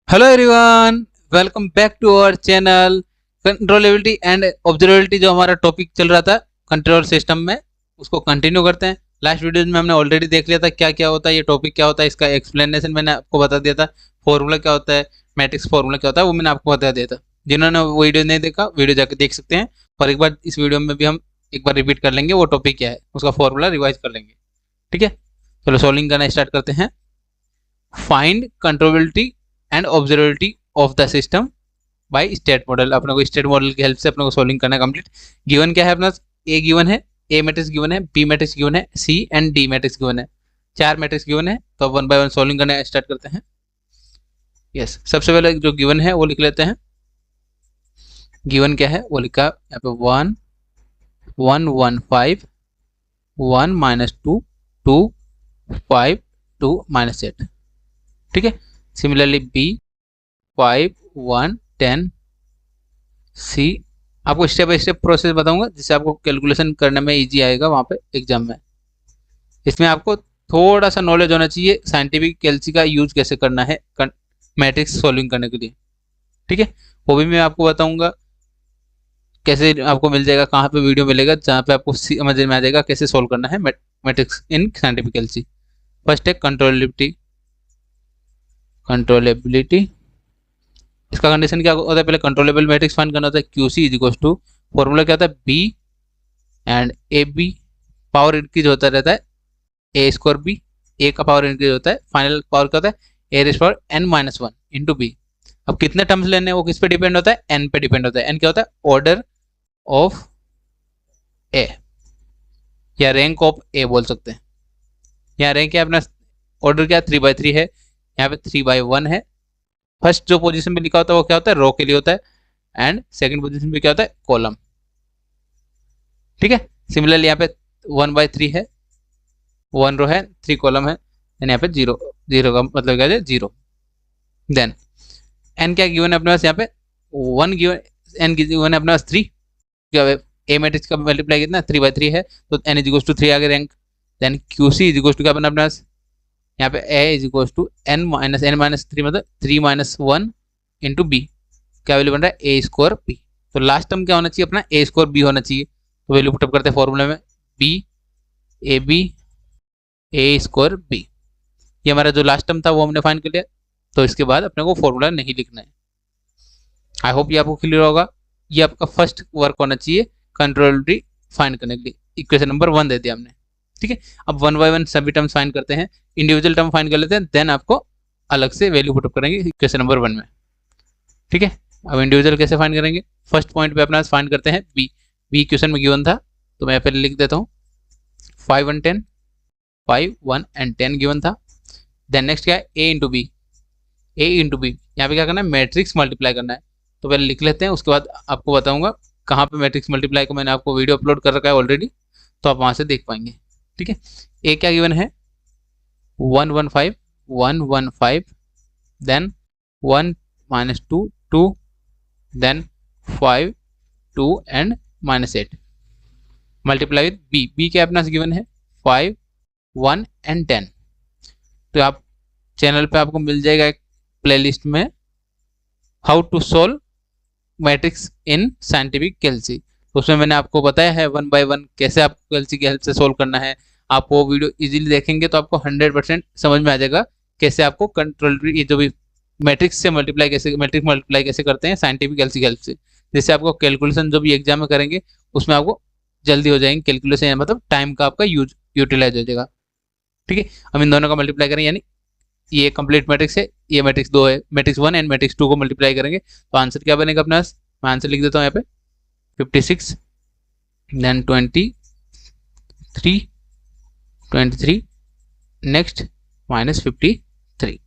Hello everyone, welcome back to our channel. Controllability and observability जो हमारा topic चल रहा था कंट्रोल सिस्टम में, उसको कंटिन्यू करते हैं। लास्ट वीडियो में हमने ऑलरेडी देख लिया था क्या क्या होता है, ये टॉपिक क्या होता है, इसका एक्सप्लेनेशन मैंने आपको बता दिया था। फॉर्मूला क्या होता है, मैट्रिक्स फॉर्मूला क्या होता है, वो मैंने आपको बता दिया था। जिन्होंने वो वीडियो नहीं देखा, वीडियो जाकर देख सकते हैं। और एक बार इस वीडियो में भी हम एक बार रिपीट कर लेंगे वो टॉपिक क्या है, उसका फॉर्मूला रिवाइज कर लेंगे। ठीक है, चलो सॉल्विंग करना स्टार्ट करते हैं। Find controllability and observability of the system by state model. अपने को स्टेट मॉडल की हेल्प से अपने को सॉल्विंग करना है कंप्लीट। गिवन क्या है अपना, ए गिवन है, ए मैट्रिक्स गिवन है, बी मैट्रिक्स गिवन है, सी एंड डी मैट्रिक्स गिवन है। 4 मैट्रिक्स गिवन है, तो अब वन बाय वन सॉल्विंग करना स्टार्ट करते हैं। यस, सबसे पहले जो गिवन है वो लिख लेते हैं। गिवन क्या है वो लिखा यहाँ पे 1 1 1 5 1 -2 2 5 2 -8। ठीक है, सिमिलरली बी 5 1 10। सी आपको स्टेप बाय स्टेप प्रोसेस बताऊंगा जिससे आपको कैलकुलेशन करने में इजी आएगा वहाँ पे एग्जाम में। इसमें आपको थोड़ा सा नॉलेज होना चाहिए साइंटिफिक कैलसी का यूज कैसे करना है मैट्रिक्स सॉल्विंग करने के लिए। ठीक है, वो भी मैं आपको बताऊंगा कैसे। आपको मिल जाएगा कहाँ पे वीडियो मिलेगा जहाँ पे आपको समझ में आ जाएगा कैसे सोल्व करना है matrix in scientific calci. First है कंट्रोलेबिलिटी। कंट्रोलेबिलिटी इसका कंडीशन क्या होता है, पहले कंट्रोलेबल मैट्रिक्स फाइंड करना होता है। QC is equal to, formula क्या होता है, B and A B. Power increase होता रहता है ए स्क्वायर बी, ए का पावर इंक्रीज होता है। फाइनल पावर क्या होता है, A raise power N minus one into B. अब कितने टर्म्स लेने हैं वो किस पे डिपेंड होता है, एन पे डिपेंड होता है। एन क्या होता है, ऑर्डर ऑफ ए या रैंक ऑफ ए बोल सकते हैं। यहाँ रैंक क्या अपना ऑर्डर क्या 3/3 है, यहाँ पे 3/1 है। फर्स्ट जो पोजीशन में लिखा होता है वो क्या होता है, रो के लिए होता है। एंड सेकंड पोजीशन पे क्या होता है, कॉलम। ठीक है, सिमिलरली यहाँ पे 1/3 है, 1 रो है, 3 कॉलम है। एंड यहाँ पे 0 0 का मतलब क्या है, 0। देन एन क्या गिवन है अपने पास, यहाँ पे 1 गिवन, एन गिवन है अपने पास 3। क्या है, ए मैट्रिक्स का मल्टीप्लाई कितना 3/3 है, तो एन इज इक्वल टू 3 आगे rank. Then Q C is equal to क्या बना अपने पास, यहाँ पे A is equal to N minus 3 मतलब 3 - 1 इंटू बी। क्या वैल्यू बन रहा है, ए स्क्वायर बी। तो लास्ट टर्म क्या होना चाहिए अपना, ए स्क्वायर बी होना चाहिए। तो वैल्यू पुटअप करते हैं फॉर्मूला में, B A B A square B. ये हमारा जो लास्ट टर्म था वो हमने फाइंड कर लिया। तो इसके बाद अपने को फॉर्मूला नहीं लिखना है। आई होप ये आपको क्लियर होगा। ये आपका फर्स्ट वर्क होना चाहिए कंट्रोलेबिलिटी फाइंड करने के लिए। इक्वेशन नंबर 1 दे दिया हमने। ठीक है, अब 1 बाय 1 सभी टर्म्स फाइंड करते हैं, इंडिविजुअल टर्म फाइंड कर लेते हैं, देन आपको अलग से वैल्यू पुटअप करेंगे इक्वेशन नंबर 1 में। ठीक है, अब इंडिविजुअल कैसे फाइंड करेंगे, फर्स्ट पॉइंट पे अपना फाइंड करते हैं बी। बी क्वेश्चन में गिवन था तो मैं पहले लिख देता हूँ 5 1 10, 5 1 एंड 10 गिवन था। देन नेक्स्ट क्या है, ए into B. A into B यहाँ पे क्या करना है, मैट्रिक्स मल्टीप्लाई करना है। तो पहले लिख लेते हैं, उसके बाद आपको बताऊंगा कहाँ पे मैट्रिक्स मल्टीप्लाई का मैंने आपको वीडियो अपलोड कर रखा है ऑलरेडी, तो आप वहाँ से देख पाएंगे। ठीक है, ए क्या गिवन है 1 1 5 1 1 5, then 1 -2 2, then 5 2 and -8 multiply with B. B क्या अपना गिवन है 5 1 एंड 10। तो आप चैनल पे आपको मिल जाएगा एक प्लेलिस्ट में how to solve matrix in scientific calcy. तो उसमें मैंने आपको बताया है 1 बाय 1 कैसे आपको कैलसी की हेल्प से सॉल्व करना है। आप वो वीडियो इजीली देखेंगे तो आपको 100% समझ में आ जाएगा कैसे आपको कंट्रोल, ये जो भी मैट्रिक्स से मल्टीप्लाई कैसे, मैट्रिक्स मल्टीप्लाई कैसे करते हैं साइंटिफिक कैलसी की हेल्प से। जिससे आपको कैलकुलेशन जो भी एग्जाम में करेंगे उसमें आपको जल्दी हो जाएंगे कैलकुलेशन, मतलब टाइम का आपका यूटिलाइज हो जाएगा। ठीक है, हम इन दोनों का मल्टीप्लाई करें, यानी ये कंप्लीट मैट्रिक्स है, ये मैट्रिक्स 2 है, मैट्रिक्स 1 एंड मैट्रिक्स 2 को मल्टीप्लाई करेंगे तो आंसर क्या बनेगा अपने पास। मैं आंसर लिख देता हूँ यहाँ पे 56, देन 23 नेक्स्ट -53।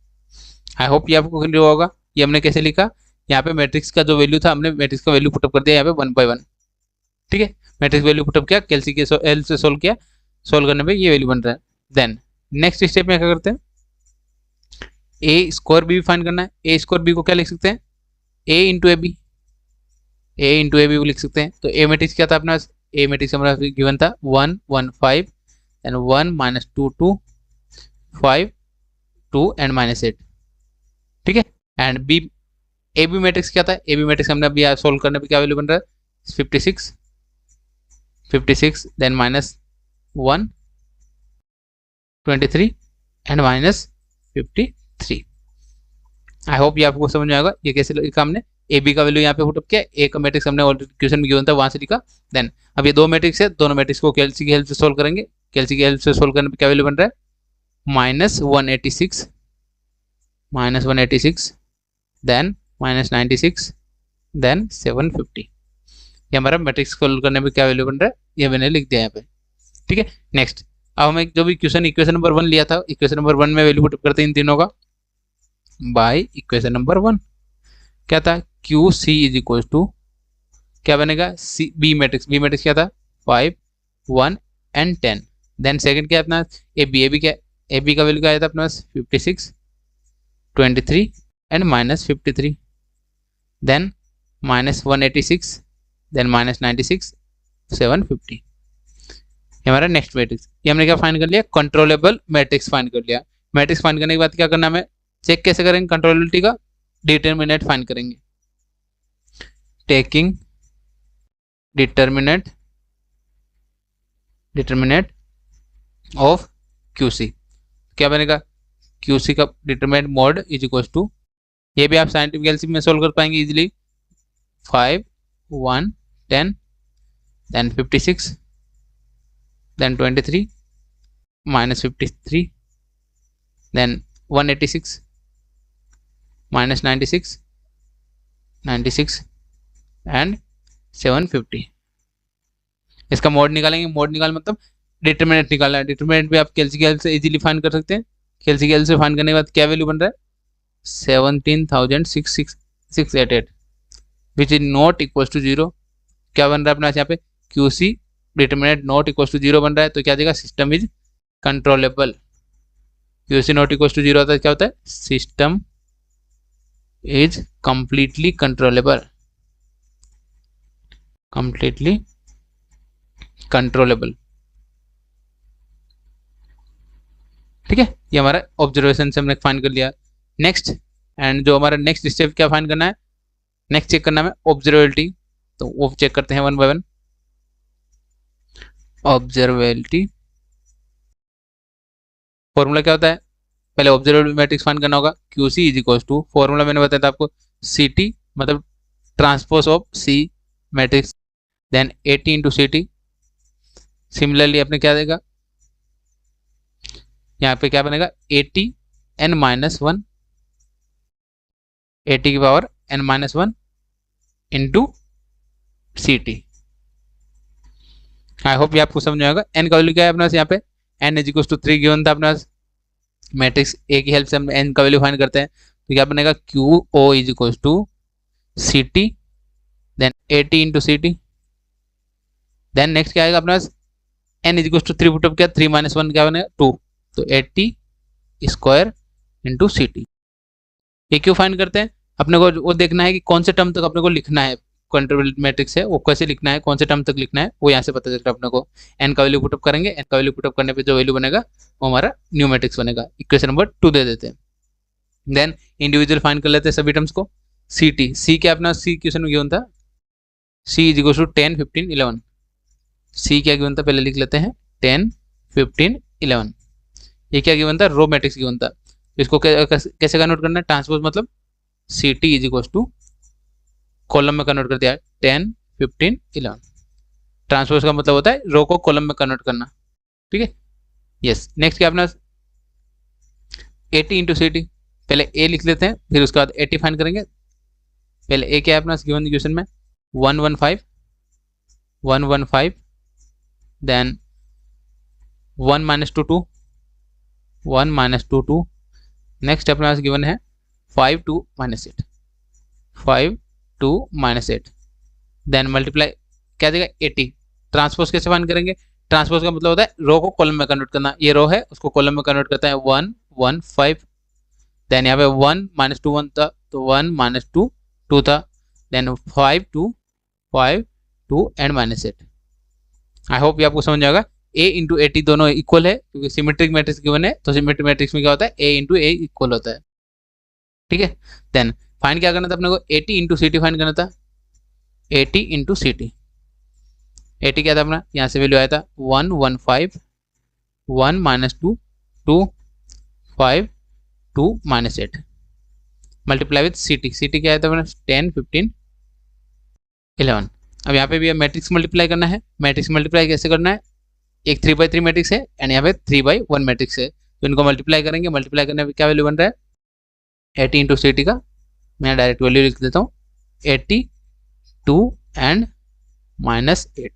आई होप ये आपको क्लियर होगा। ये हमने कैसे लिखा, यहाँ पे मैट्रिक्स का जो वैल्यू था हमने मैट्रिक्स का वैल्यू पुटअप कर दिया यहाँ पे 1 बाय 1। ठीक है, मैट्रिक्स वैल्यू पुटअप किया, कैलसी के हेल्प से सोल्व किया, सोल्व करने पे ये वैल्यू बन रहा है। देन नेक्स्ट स्टेप में क्या करते हैं, ए स्क्वायर बी फाइंड करना है। ए स्क्वायर बी को क्या लिख सकते हैं, A into A B. A into A B को लिख सकते हैं। तो ए मैट्रिक्स क्या था अपना, ए मैट्रिक्स हमारा गिवन था 1 1 5 एंड 1 -2 2 5 2 एंड -8। ठीक है, and B A B matrix क्या था, ए बी मैट्रिक्स हमने अभी सोल्व करने पे क्या वैल्यू बन रहा है 56 देन -1 23 एंड -53। आई होप ये आपको समझ में आएगा ये कैसे लिखा हमने। ए बी का वैल्यू यहाँ पे पुटअप किया, ए का मैट्रिक्स हमने ऑलरेडी क्वेश्चन में गिवन था वहां से लिखा। देन अब ये दो मैट्रिक्स है, दोनों मैट्रिक्स को कैलसी की हेल्प से सोल्व करेंगे। कैलसी की हेल्प से सोल्व करने पे क्या वैल्यू बन रहा है -186 देन -96 देन 750। ये हमारा मैट्रिक्स सोल्व करने पे क्या वैल्यू बन रहा है ये मैंने लिख दिया यहाँ पे। ठीक है, नेक्स्ट अब हमें जो भी इक्वेशन नंबर 1 लिया था, इक्वेशन नंबर 1 में वैल्यू पुटअप करते हैं इन तीनों का बाय इक्वेशन नंबर 1। क्या था Q C is equal to क्या बनेगा सी बी मैट्रिक्स क्या था 5 1 एंड 10। देन सेकंड क्या है अपना ए बी क्या ए बी का वैल्यू क्या आया था अपना 56 23 एंड -53 देन -186 देन -96 750। हमारा नेक्स्ट मैट्रिक्स ये हमने क्या फाइंड कर लिया कंट्रोलेबल मैट्रिक्स फाइंड कर लिया। मैट्रिक्स फाइंड करने के बाद क्या करना हमें चेक कैसे करेंगे कंट्रोलेबिलिटी का, डिटरमिनेंट फाइंड करेंगे। टेकिंग डिटरमिनेंट ऑफ क्यूसी क्या बनेगा क्यूसी का determinant mod is equal to, ये भी आप साइंटिफिक एलसीएम में सोल्व कर पाएंगे easily 5 1 10 then 56 then 23 -53 then 186 -96 and 750। इसका मोड निकालेंगे, मोड निकाल मतलब डिटरमिनेंट निकालना है। डिटरमिनेंट भी आप कैलसी की हेल्प से इजीली फाइंड कर सकते हैं। कैलसी की हेल्प से फाइंड करने के बाद क्या वैल्यू बन रहा है 17,688 which is not equal to 0। क्या बन रहा है अपना यहाँ पे QC determinant not equal to 0 बन रहा है, तो क्या देगा system is controllable. QC not equal to 0 होता है क्या होता है system is completely controllable, completely controllable. ठीक है, ये हमारा ऑब्जर्वेशन से हमने फाइंड कर लिया। नेक्स्ट एंड जो हमारा नेक्स्ट स्टेप क्या फाइंड करना है, नेक्स्ट चेक करना है ऑब्जर्वेबिलिटी, तो वो चेक करते हैं 1 बाय 1। ऑब्जर्वेबिलिटी फॉर्मूला क्या होता है, पहले ऑब्जर्वेबल मैट्रिक्स फाइंड करना होगा QC is equal to, formula मैंने बताया था आपको सीटी मतलब transpose of C matrix then 80 into C. Similarly अपने क्या देगा यहाँ पे क्या बनेगा 80 n -1 80 की power n-1 into C T. I hope ये आपको समझ में आएगा। n का वैल्यू क्या है अपने पास यहाँ पे n is equal to 3 given था अपने पास, मैट्रिक्स ए की हेल्प से हम n का वैल्यू फाइंड करते हैं, तो क्या बनेगा Q O is equal to C T then 80 into C T. Then next क्या आएगा अपने पास n is equal to 3 put up किया 3 - 1 क्या बनेगा 2, तो 80 स्क्वायर इंटू सी टी। ये क्यों फाइंड करते हैं, अपने को वो देखना है कि कौन से टर्म तक अपने को लिखना है, कंट्रोलेबल मैट्रिक्स है वो कैसे लिखना है, कौन से टर्म तक लिखना है वो यहाँ से पता चल रहा है अपने को। n का वैल्यू पुटअप करेंगे, n का वैल्यू पुटअप करने पे जो वैल्यू बनेगा वो हमारा न्यू मैट्रिक्स बनेगा। इक्वेशन नंबर 2 दे देते हैं। देन इंडिविजुअल फाइंड कर लेते हैं सभी टर्म्स को। सी टी सी क्या अपना सी क्वेश्चन में गिवन था सी इज इक्वल टू 10 15 11। सी क्या गिवन था पहले लिख लेते हैं 10 15 11। ये क्या गिवन था रो मैट्रिक्स गिवन था, इसको कैसे कन्वर्ट करना है ट्रांसपोज मतलब C T is equal to column में कन्वर्ट कर दिया 10 15 11। ट्रांसपोज का मतलब होता है रो को कॉलम में कन्वर्ट करना। ठीक है, यस। नेक्स्ट क्या अपना 80 इंटू सी टी, पहले ए लिख लेते हैं फिर उसके बाद 80 फाइंड करेंगे। पहले ए क्या है अपना गिवन क्वेश्चन में 115 देन 1 - 2 2 1 - 2 2। नेक्स्ट अपने पास गिवन है 5 2 - 8 5 2 - 8 देन मल्टीप्लाई क्या देगा 80। ट्रांसपोज कैसे फाइंड करेंगे, ट्रांसपोज का मतलब होता है रो को कॉलम में कन्वर्ट करना। ये रो है उसको कॉलम में कन्वर्ट करता है 1 1 5 देन यहाँ पे 1 - 2 1 था तो 1 - 2 2 था देन 5 2 5 2 एंड -8। आई होप ये आपको समझ आएगा। a इंटू 80 दोनों इक्वल है क्योंकि सिमेट्रिक मैट्रिक्स गिवन है, तो सिमेट्रिक मैट्रिक्स में क्या होता है a इंटू a इक्वल होता है। ठीक है। देन फाइंड क्या करना था अपने को, 80 इंटू सी टी फाइंड करना था, 80 इंटू सी टी। 80 क्या था अपना, यहाँ से वैल्यू आया था 115 1 minus 2 2 5 2 minus 8 multiply with C T क्या आया था अपना 10 15 11। अब यहाँ पे भी मैट्रिक्स मल्टीप्लाई करना है। मैट्रिक्स मल्टीप्लाई कैसे करना है, एक 3/3 मैट्रिक्स है एंड यहाँ पे 3/1 मैट्रिक्स है, तो इनको मल्टीप्लाई करेंगे। मल्टीप्लाई करने पे क्या वैल्यू बन रहा है 80 इंटू सी टी का, मैं डायरेक्ट वैल्यू लिख देता हूँ 82 एंड माइनस 8।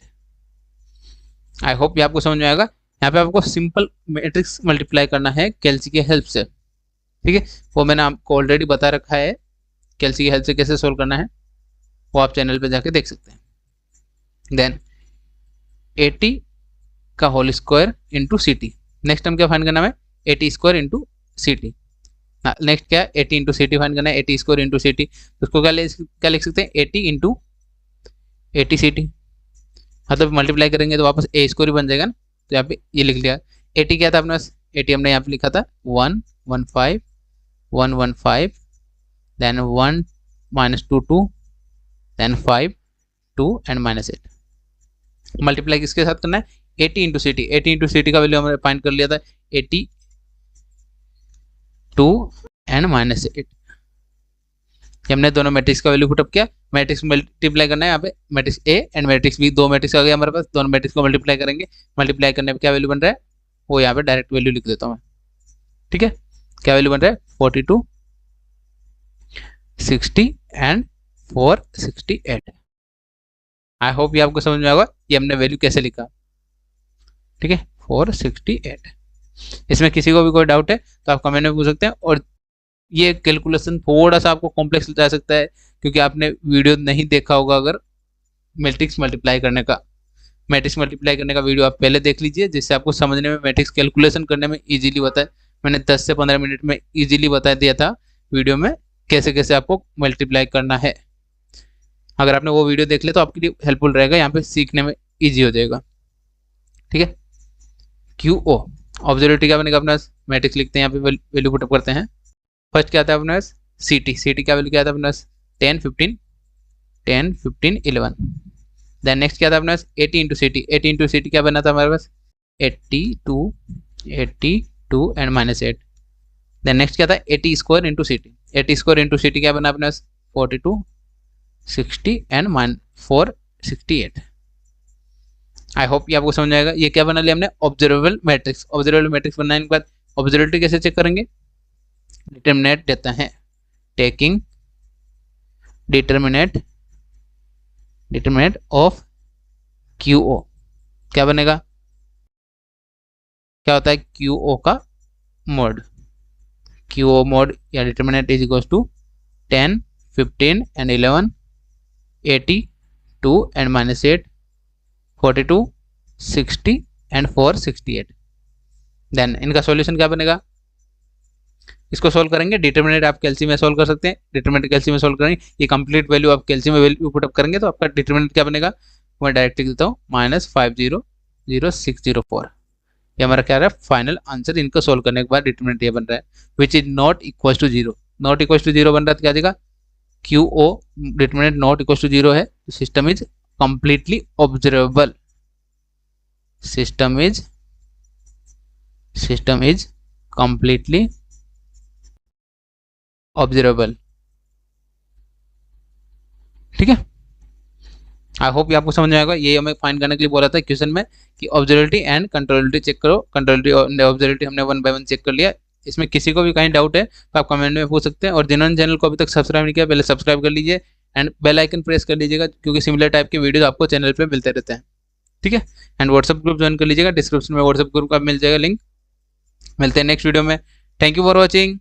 आई होप ये आपको समझ में आएगा। यहाँ पे आपको सिंपल मैट्रिक्स मल्टीप्लाई करना है कैलसी की हेल्प से, ठीक है। वो मैंने आपको ऑलरेडी बता रखा है, कैलसी की हेल्प से कैसे सोल्व करना है वो आप चैनल पे जाके देख सकते हैं। देन 80 का whole square into C T. Next time क्या फाइंड करना है 80 square into C T. Next क्या है 80 इंटू सी टी फाइंड करना है, 80 स्क्वायर इंटू सी टी। उसको क्या लिख सकते हैं 80 इंटू 80 सी टी, मतलब मल्टीप्लाई करेंगे तो वापस ए स्क्वायर बन जाएगा ना, तो यहाँ पे ये लिख लिया। 80 क्या था अपने पास, 80 हमने यहाँ पे लिखा था 115 115 then 1 minus 2 2 then 5 2 and minus 8। Multiply किसके साथ करना है 80 into C T. 80 into C T का वैल्यू हमने फाइंड कर लिया था 82 एंड माइनस 8। हमने दोनों मैट्रिक्स का वैल्यू पुटअप किया। मैट्रिक्स मल्टीप्लाई करना है, यहाँ पे matrix A and matrix B, दो मैट्रिक्स आ गया हमारे पास। दोनों मैट्रिक्स को मल्टीप्लाई करेंगे। मल्टीप्लाई करने पे क्या वैल्यू बन रहा है वो यहाँ पे डायरेक्ट वैल्यू लिख देता हूँ मैं, ठीक है। क्या वैल्यू बन रहा है 42 60 एंड 468। आई होप ये आपको समझ में आएगा ये हमने वैल्यू कैसे लिखा, ठीक है 468। इसमें किसी को भी कोई डाउट है तो आप कमेंट में पूछ सकते हैं। और ये कैलकुलेशन थोड़ा सा आपको कॉम्प्लेक्स जा सकता है क्योंकि आपने वीडियो नहीं देखा होगा। अगर मैट्रिक्स मल्टीप्लाई करने का वीडियो आप पहले देख लीजिए, जिससे आपको समझने में, मैट्रिक्स कैलकुलेशन करने में इजीली बताए। मैंने 10 से 15 मिनट में इजीली बता दिया था वीडियो में कैसे कैसे आपको मल्टीप्लाई करना है। अगर आपने वो वीडियो देख लिया तो आपके लिए हेल्पफुल रहेगा, यहाँ पे सीखने में ईजी हो जाएगा, ठीक है। QO ऑब्जर्वेटिव क्या बनेगा अपना, मैट्रिक्स लिखते हैं, यहाँ पे वैल्यू पुटअप करते हैं। फर्स्ट क्या आता है अपने पास सी टी क्या वैल्यू क्या आता है अपने पास 10 15 11। देन नेक्स्ट क्या था अपने पास 80 into C T. 80 into C T क्या बना था हमारे पास 82 एंड माइनस 8। देन नेक्स्ट क्या था 80 square into C T. 80 square into C T क्या बना अपने पास 42 60 एंड 468। आई होप ये आपको समझ आएगा। ये क्या बना लिया हमने ऑब्जर्वेबल मैट्रिक्स। ऑब्जर्वेबल मैट्रिक्स बनाने के बाद ऑब्जर्वेबिलिटी कैसे चेक करेंगे, डिटरमिनेट देता है, टेकिंग डिटरमिनेट ऑफ QO। क्या बनेगा, क्या होता है QO का मोड। QO मोड या determinant is equal to 10 15 and 11 82 and minus 8 42 60 and 468। Then इनका सॉल्यूशन क्या बनेगा, इसको सोल्व करेंगे। डिटरमिनेट आप कैलसी में सोल्व कर सकते हैं, डिटरमिनेट कैलसी में सोल्व करेंगे। ये कंप्लीट वैल्यू आप कैलसी में वैल्यू पुटअप करेंगे तो आपका डिटरमिनेट क्या बनेगा, मैं डायरेक्ट लिख देता हूँ -5000604। ये हमारा क्या रहा है फाइनल आंसर। इनको सोल्व करने के बाद डिटरमिनेट ये बन रहा है which is not equal to 0। Not equal to 0 बन रहा है तो क्या देगा QO determinant not equal to 0 है तो system is completely observable. System is completely observable, ठीक है। आई होप ये आपको समझ में आएगा। ये हमें फाइंड करने के लिए बोला था क्वेश्चन में कि ऑब्जर्वेबिलिटी एंड कंट्रोलेबिलिटी चेक करो। कंट्रोलेबिलिटी और ऑब्जर्वेबिलिटी हमने 1 बाय 1 चेक कर लिया। इसमें किसी को भी कहीं डाउट है तो आप कमेंट में पूछ सकते हैं। और जिन्होंने चैनल को अभी तक सब्सक्राइब नहीं किया पहले सब्सक्राइब कर लीजिए एंड बेल आइकन प्रेस कर लीजिएगा क्योंकि सिमिलर टाइप के वीडियो आपको चैनल पर मिलते रहते हैं, ठीक है। एंड व्हाट्सएप ग्रुप ज्वाइन कर लीजिएगा, डिस्क्रिप्शन में व्हाट्सएप ग्रुप का मिल जाएगा लिंक। मिलते हैं नेक्स्ट वीडियो में। Thank you for watching.